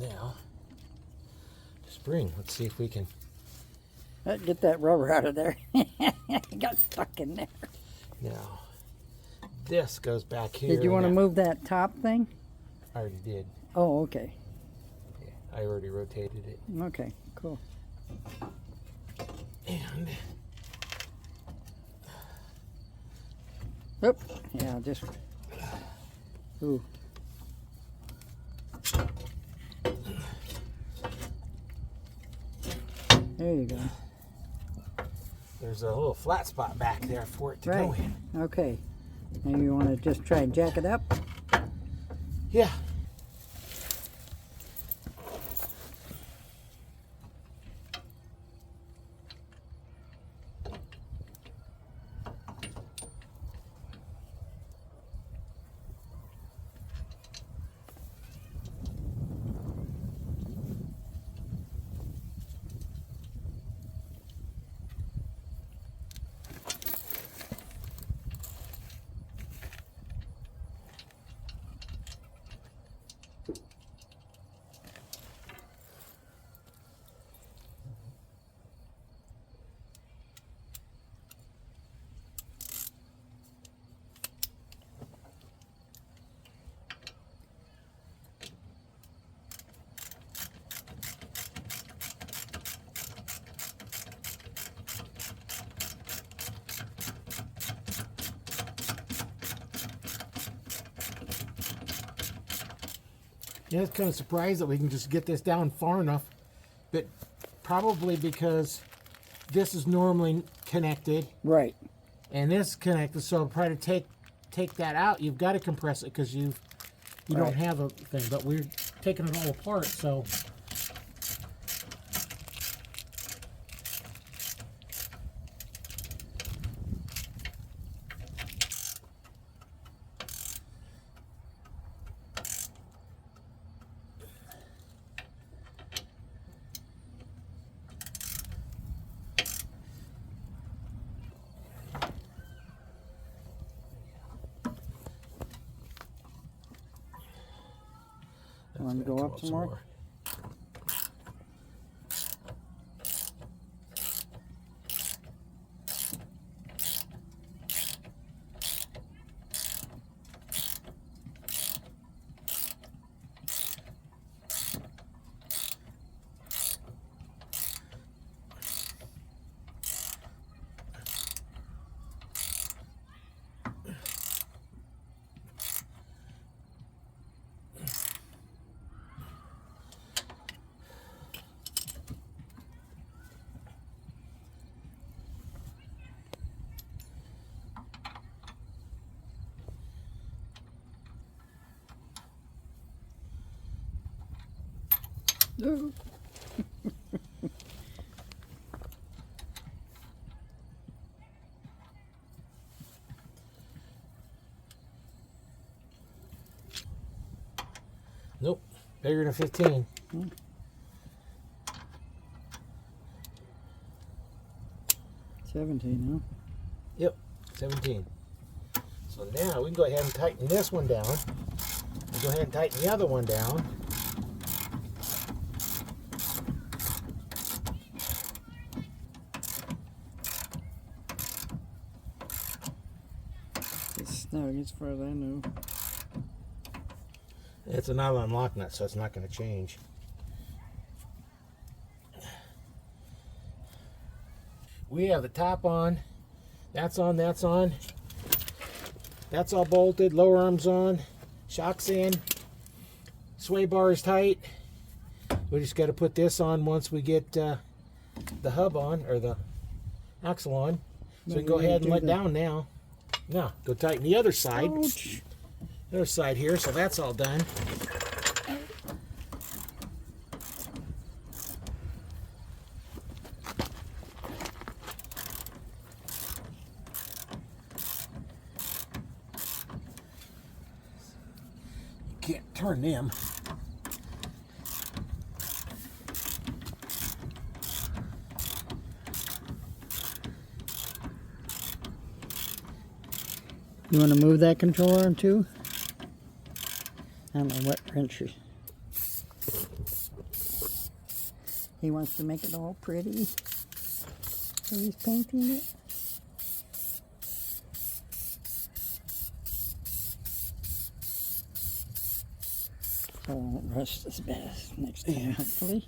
Now, spring. Let's see if we can Get that rubber out of there. It got stuck in there. now. This goes back here. Did you want to move that top thing? I already did. Oh, okay. Yeah, I already rotated it. Okay, cool. And Oop. Yeah, just. Ooh. There you go. there's a little flat spot back there for it to go in. Okay. Now you want to just try and jack it up? Yeah. Yeah, it's kind of surprised that we can just get this down far enough, but probably because this is normally connected. Right. And this is connected, so probably to take that out, you've got to compress it because you don't have a thing. But we're taking it all apart, so. Want to go up some more? Ooh. Nope, bigger than 15. 17, huh? Yep, 17. So now we can go ahead and tighten this one down. We'll go ahead and tighten the other one down. It's snug as far as I know. It's a nylon lock nut, so it's not going to change. We have the top on. That's on, that's on. That's all bolted, lower arms on. Shock's in. Sway bar is tight. We just got to put this on once we get the hub on, or the axle on. So we can go ahead and let down now. Now, go tighten the other side. Ouch. The other side here, so that's all done. Can't turn them. You want to move that controller too? I don't know what wrench. He wants to make it all pretty. So he's painting it. So rust is best next time, hopefully.